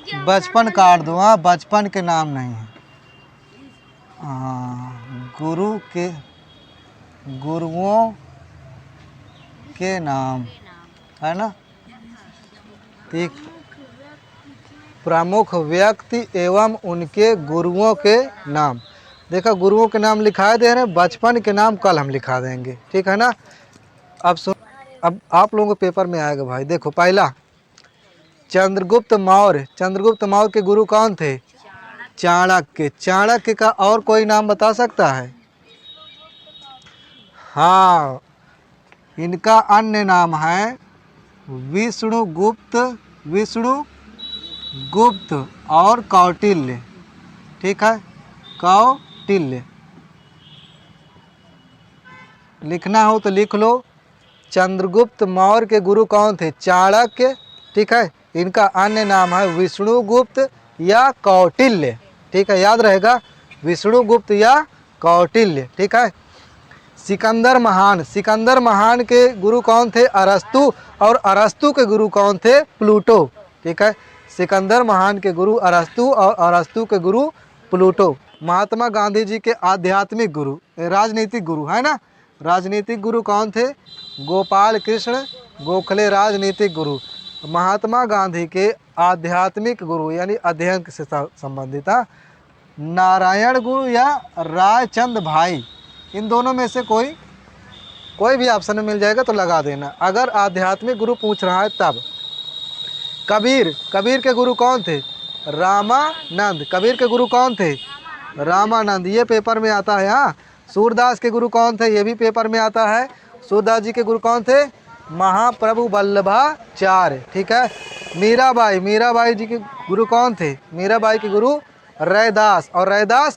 बचपन काट दो, हाँ बचपन के नाम नहीं है। हाँ गुरुओं के नाम है ना। एक प्रमुख व्यक्ति एवं उनके गुरुओं के नाम। देखो गुरुओं के नाम लिखा दे रहे हैं, बचपन के नाम कल हम लिखा देंगे, ठीक है ना। अब सुन, अब आप लोगों के पेपर में आएगा भाई। देखो पहला चंद्रगुप्त मौर्य। चंद्रगुप्त मौर्य के गुरु कौन थे? चाणक्य। चाणक्य का और कोई नाम बता सकता है? हाँ, इनका अन्य नाम है विष्णुगुप्त, विष्णुगुप्त और कौटिल्य, ठीक है, कौटिल्य। लिखना हो तो लिख लो। चंद्रगुप्त मौर्य के गुरु कौन थे? चाणक्य, ठीक है। इनका अन्य नाम है विष्णुगुप्त या कौटिल्य, ठीक है, याद रहेगा, विष्णुगुप्त या कौटिल्य, ठीक है। सिकंदर महान। सिकंदर महान के गुरु कौन थे? अरस्तु। और अरस्तु के गुरु कौन थे? प्लूटो, ठीक है। सिकंदर महान के गुरु अरस्तु और अरस्तु के गुरु प्लूटो। महात्मा गांधी जी के आध्यात्मिक गुरु, राजनीतिक गुरु है ना, राजनीतिक गुरु कौन थे? गोपाल कृष्ण गोखले, राजनीतिक गुरु। महात्मा गांधी के आध्यात्मिक गुरु यानी अध्ययन से संबंधित था नारायण गुरु या रायचंद भाई। इन दोनों में से कोई भी ऑप्शन में मिल जाएगा तो लगा देना, अगर आध्यात्मिक गुरु पूछ रहा है तब। कबीर। कबीर के गुरु कौन थे? रामानंद। कबीर के गुरु कौन थे? रामानंद, ये पेपर में आता है। हाँ, सूरदास के गुरु कौन थे? ये भी पेपर में आता है। सूरदास जी के गुरु कौन थे? महाप्रभु वल्लभाचार्य, ठीक है। मीराबाई। मीराबाई जी के गुरु कौन थे? मीराबाई के गुरु रैदास। और रैदास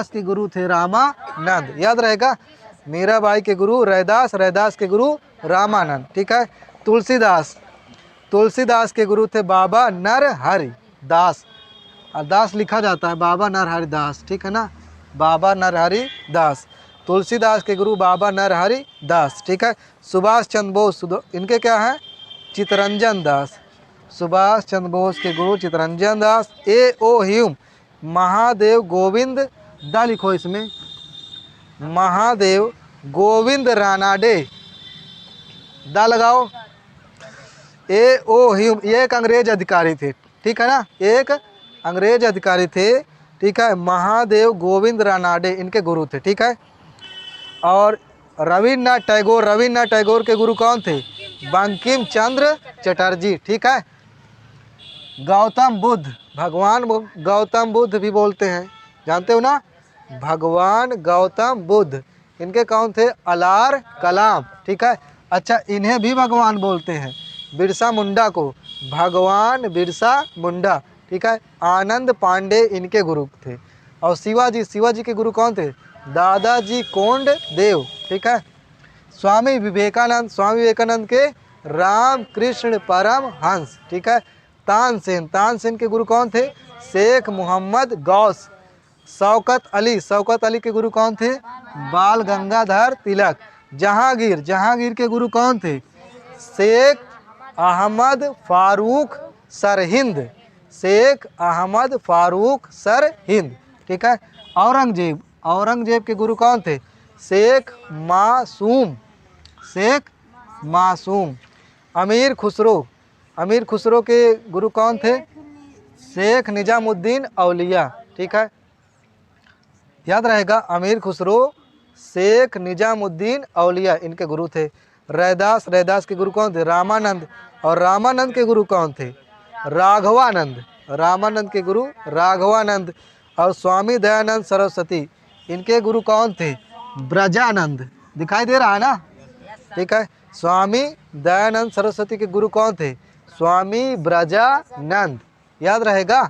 के गुरु थे रामानंद, याद रहेगा। मीराबाई के गुरु रैदास, रैदास के गुरु रामानंद, ठीक है। तुलसीदास। तुलसीदास के गुरु थे बाबा नरहरि दास। दास लिखा जाता है, बाबा नरहरि दास, ठीक है ना, बाबा नरहरि दास। तुलसीदास के गुरु बाबा नरहरि दास, ठीक है। सुभाष चंद्र बोस। इनके क्या हैं? चित्तरंजन दास। सुभाष चंद्र बोस के गुरु चित्तरंजन दास। A.O. ह्यूम। महादेव गोविंद, दा लिखो इसमें, महादेव गोविंद रानाडे, दा लगाओ। A.O. ह्यूम ये एक अंग्रेज अधिकारी थे, ठीक है ना, एक अंग्रेज अधिकारी थे, ठीक है। महादेव गोविंद रानाडे इनके गुरु थे, ठीक है। और रविन्द्रनाथ टैगोर। रविन्द्रनाथ टैगोर के गुरु कौन थे? बंकिम चंद्र चटर्जी, ठीक है। गौतम बुद्ध। भगवान गौतम बुद्ध भी बोलते हैं, जानते हो ना, भगवान गौतम बुद्ध। इनके कौन थे? अलार कलाम, ठीक है। अच्छा, इन्हें भी भगवान बोलते हैं। बिरसा मुंडा को भगवान बिरसा मुंडा, ठीक है। आनंद पांडे इनके गुरु थे। और शिवाजी। शिवाजी के गुरु कौन थे? दादाजी कोंड देव, ठीक है। स्वामी विवेकानंद। स्वामी विवेकानंद के रामकृष्ण परमहंस, ठीक है। तानसेन। तानसेन के गुरु कौन थे? शेख मोहम्मद गौस। शौकत अली। शौकत अली के गुरु कौन थे? बाल गंगाधर तिलक। जहांगीर। जहांगीर के गुरु कौन थे? शेख अहमद फारूक सरहिंद। शेख अहमद फारूक सरहिंद, ठीक है। औरंगजेब। औरंगजेब के गुरु कौन थे? शेख मासूम। शेख मासूम। अमीर खुसरो। अमीर खुसरो के गुरु कौन थे? शेख निजामुद्दीन औलिया, ठीक है, याद रहेगा। अमीर खुसरो, शेख निजामुद्दीन औलिया इनके गुरु थे। रैदास। रैदास के गुरु कौन थे? रामानंद। और रामानंद के गुरु कौन थे? राघवानंद। रामानंद के गुरु राघवानंद। और स्वामी दयानंद सरस्वती इनके गुरु कौन थे? ब्रजानंद। दिखाई दे रहा है ना, ठीक है। स्वामी दयानंद सरस्वती के गुरु कौन थे? स्वामी ब्रजानंद, याद रहेगा,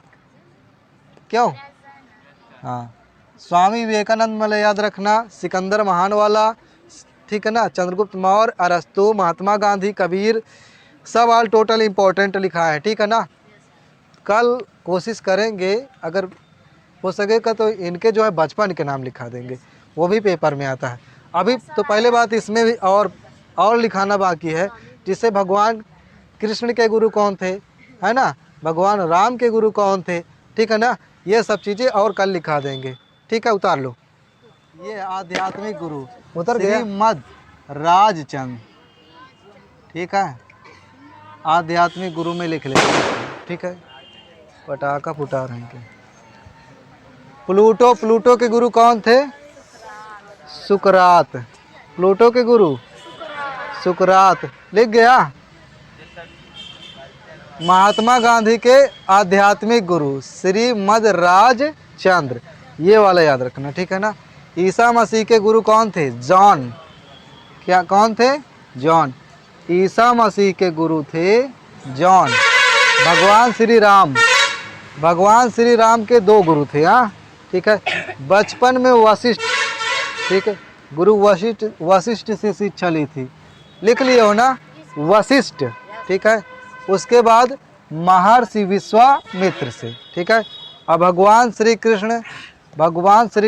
क्यों? हाँ, स्वामी विवेकानंद मतलब याद रखना, सिकंदर महान वाला, ठीक है ना, चंद्रगुप्त मौर्य, अरस्तु, महात्मा गांधी, कबीर, सब ऑल टोटल इम्पोर्टेंट लिखा है, ठीक है ना। कल कोशिश करेंगे अगर हो सकेगा तो इनके जो है बचपन के नाम लिखा देंगे, वो भी पेपर में आता है। अभी तो पहले बात इसमें भी और लिखाना बाकी है, जिससे भगवान कृष्ण के गुरु कौन थे, है ना, भगवान राम के गुरु कौन थे, ठीक है ना। ये सब चीज़ें और कल लिखा देंगे, ठीक है। उतार लो, ये आध्यात्मिक गुरु उतर गया, श्रीमद राजचंद्र, ठीक है। आध्यात्मिक गुरु में लिख लेते हैं, ठीक है। पटाखा फुटा रहे हैं। प्लूटो, प्लूटो के गुरु कौन थे, सुकरात। प्लूटो के गुरु सुकरात, लिख गया। महात्मा गांधी के आध्यात्मिक गुरु श्रीमद राजचंद्र, ये वाला याद रखना, ठीक है ना। ईसा मसीह के गुरु कौन थे, जॉन। क्या कौन थे, जॉन। ईसा मसीह के गुरु थे जॉन। भगवान श्री राम, भगवान श्री राम के दो गुरु थे, हाँ, ठीक है। बचपन में वशिष्ठ, ठीक है, गुरु वशिष्ठ, वशिष्ठ से शिक्षा ली थी, लिख लिए हो ना, वशिष्ठ, ठीक है। उसके बाद महर्षि विश्वामित्र से, ठीक है। अब भगवान श्री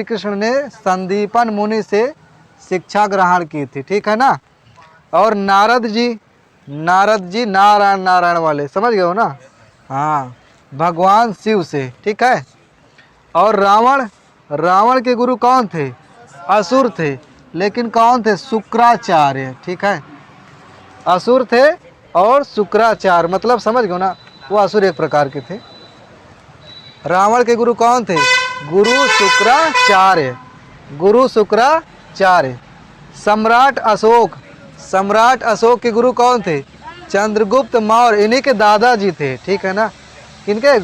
कृष्ण ने संदीपन मुनि से शिक्षा ग्रहण की थी, ठीक है ना। और नारद जी नारायण नारायण वाले, समझ गए हो ना, हाँ, भगवान शिव से, ठीक है। और रावण के गुरु कौन थे, असुर थे, लेकिन कौन थे, शुक्राचार्य, ठीक है। असुर थे और शुक्राचार्य, मतलब समझ गए ना, वो असुर एक प्रकार के थे। रावण के गुरु कौन थे, गुरु शुक्राचार्य, गुरु शुक्राचार्य। सम्राट अशोक के गुरु कौन थे, चंद्रगुप्त मौर्य, इन्हीं के दादाजी थे, ठीक है ना। किनके,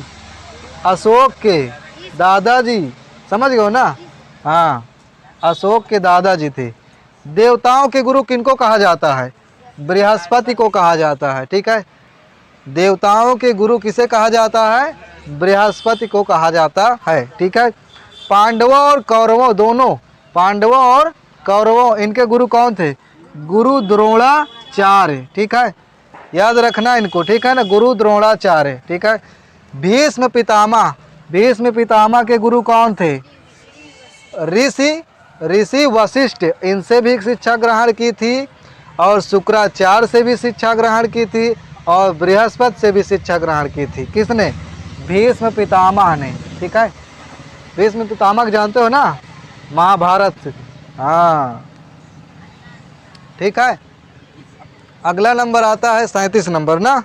अशोक के दादाजी, समझ गए हो ना, हाँ, अशोक के दादाजी थे। देवताओं के गुरु किनको कहा जाता है, बृहस्पति को कहा जाता है, ठीक है। देवताओं के गुरु किसे कहा जाता है, बृहस्पति को कहा जाता है, ठीक है। पांडवों और कौरवों दोनों, पांडवों और कौरवों, इनके गुरु कौन थे, गुरु द्रोणाचार्य, ठीक है। याद रखना इनको, ठीक है ना, गुरु द्रोणाचार्य, ठीक है। भीष्म पितामह के गुरु कौन थे, ऋषि वशिष्ठ, इनसे भी शिक्षा ग्रहण की थी, और शुक्राचार्य से भी शिक्षा ग्रहण की थी, और बृहस्पति से भी शिक्षा ग्रहण की थी। किसने, भीष्म पितामह ने, ठीक है। भीष्म पितामह जानते हो ना, महाभारत से, हाँ, ठीक है। अगला नंबर आता है 37 नंबर ना,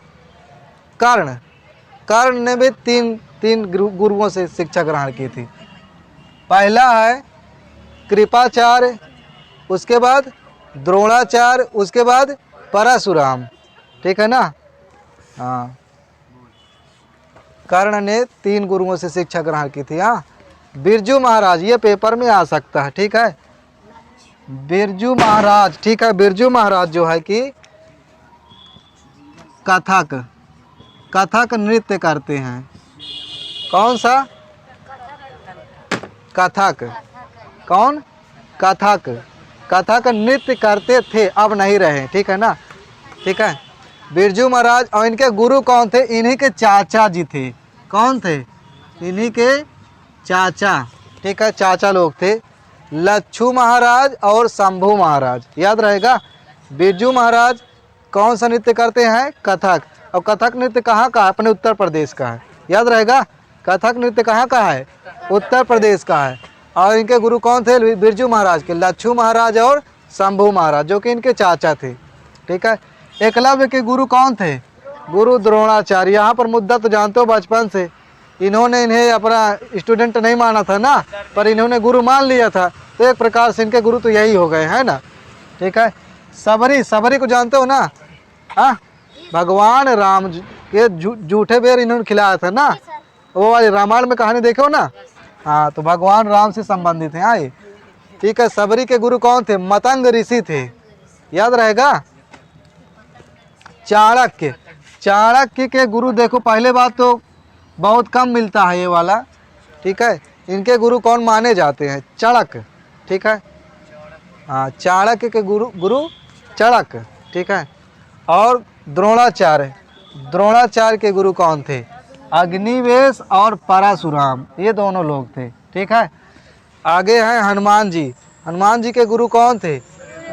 कर्ण ने भी तीन गुरुओं से शिक्षा ग्रहण की थी। पहला है कृपाचार्य, उसके बाद द्रोणाचार्य, उसके बाद परशुराम, ठीक है ना, हाँ। कर्ण ने 3 गुरुओं से शिक्षा ग्रहण की थी, हाँ। बिरजू महाराज, ये पेपर में आ सकता है, ठीक है। बिरजू महाराज, ठीक है। बिरजू महाराज जो है कि कथक नृत्य करते हैं। कौन सा, कथक, कौन, कथक नृत्य करते थे, अब नहीं रहे, ठीक है ना, ठीक है। बिरजू महाराज, और इनके गुरु कौन थे, इन्हीं के चाचा जी थे। कौन थे, इन्हीं के चाचा, ठीक है, चाचा लोग थे, लच्छू महाराज और शंभू महाराज, याद रहेगा। बिरजू महाराज कौन सा नृत्य करते हैं, कथक। और कथक नृत्य कहाँ का है, अपने उत्तर प्रदेश का है, याद रहेगा। कथक नृत्य कहाँ का है, उत्तर प्रदेश का है। और इनके गुरु कौन थे, बिरजू महाराज के, लच्छू महाराज और शंभू महाराज, जो कि इनके चाचा थे, ठीक है। एकलव्य के गुरु कौन थे, गुरु द्रोणाचार्य। यहाँ पर मुद्दा तो जानते हो, बचपन से इन्होंने इन्हें अपना स्टूडेंट नहीं माना था ना, पर इन्होंने गुरु मान लिया था, तो एक प्रकार से इनके गुरु तो यही हो गए, है ना, ठीक है। सबरी को जानते हो ना, हाँ, भगवान राम के जूठे बेर इन्होंने खिलाया था ना, वो वाली रामायण में कहानी देखो ना, हाँ, तो भगवान राम से संबंधित है, हाँ, ठीक है। सबरी के गुरु कौन थे, मतंग ऋषि थे, याद रहेगा। चाणक्य के गुरु देखो, पहले बात तो बहुत कम मिलता है ये वाला, ठीक है। इनके गुरु कौन माने जाते हैं, चाणक्य, ठीक है, हाँ, चाणक्य के गुरु चाणक्य, ठीक है। और द्रोणाचार्य के गुरु कौन थे, अग्निवेश और परशुराम, ये दोनों लोग थे, ठीक है। आगे हैं हनुमान जी के गुरु कौन थे,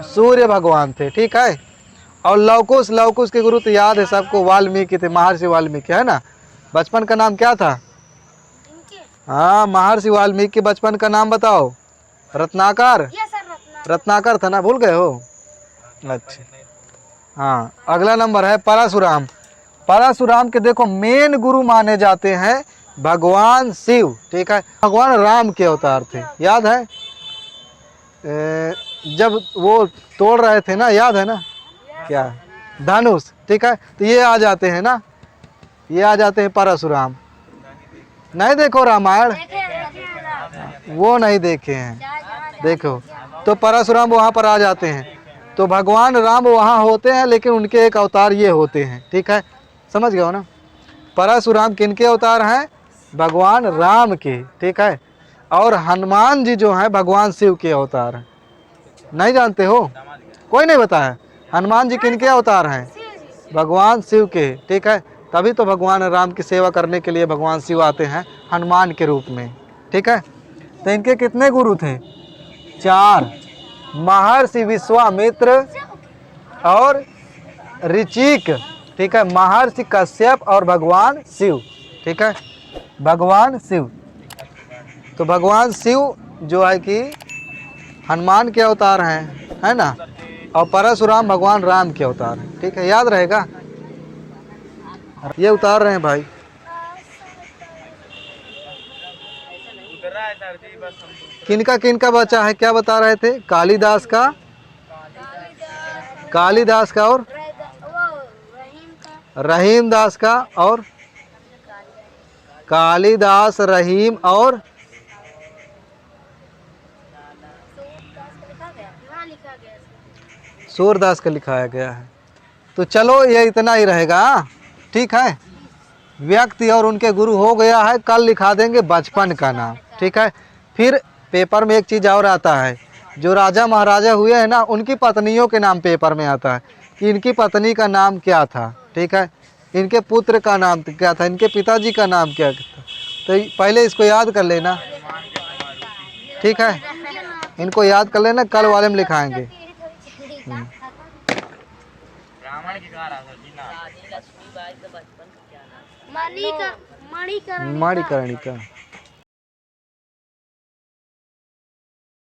सूर्य भगवान थे, ठीक है। और लवकुश के गुरु तो याद है सबको, वाल्मीकि थे, महर्षि वाल्मीकि, है ना। बचपन का नाम क्या था? हाँ, महर्षि वाल्मीकि के बचपन का नाम बताओ। रत्नाकर। रत्नाकर था ना, भूल गए हो? अच्छा। हाँ, अगला नंबर है परशुराम। परशुराम के देखो मेन गुरु माने जाते हैं भगवान शिव। ठीक है, भगवान राम के अवतार थे, याद है? जब वो तोड़ रहे थे ना, याद है ना? क्या? धनुष। ठीक है, तो ये आ जाते हैं ना, ये आ जाते हैं परशुराम। नहीं देखो रामायण, वो नहीं देखे हैं, देखो तो परशुराम वहाँ पर आ जाते हैं। तो भगवान राम वहाँ होते हैं, लेकिन उनके एक अवतार ये होते हैं। ठीक है, समझ गए हो ना? परशुराम किनके अवतार हैं? भगवान राम के। ठीक है, और हनुमान जी जो हैं भगवान शिव के अवतार हैं। नहीं जानते हो? कोई नहीं बताया? हनुमान जी किनके अवतार हैं? भगवान शिव के। ठीक है, तभी तो भगवान राम की सेवा करने के लिए भगवान शिव आते हैं हनुमान के रूप में। ठीक है, तो इनके कितने गुरु थे? 4। महर्षि विश्वामित्र और ऋचिक। ठीक है, महर्षि कश्यप और भगवान शिव। ठीक है, भगवान शिव। तो भगवान शिव जो है कि हनुमान के अवतार हैं, है ना? और परशुराम भगवान राम के अवतार हैं। ठीक है, याद रहेगा? ये उतार रहे हैं भाई। किनका किनका बचा है, क्या बता रहे थे? कालिदास का, कालिदास का और रहीम दास का, और कालिदास, रहीम और सूरदास का लिखाया गया है। तो चलो ये इतना ही रहेगा। ठीक है, व्यक्ति और उनके गुरु हो गया है। कल लिखा देंगे बचपन का नाम। ठीक है, फिर पेपर में एक चीज़ और आता है, जो राजा महाराजा हुए हैं ना, उनकी पत्नियों के नाम पेपर में आता है कि इनकी पत्नी का नाम क्या था। ठीक है, इनके पुत्र का नाम क्या था, इनके पिताजी का नाम क्या था। तो पहले इसको याद कर लेना। ठीक है, इनको याद कर लेना, कल वाले में लिखाएंगे। मणिकर्णिका।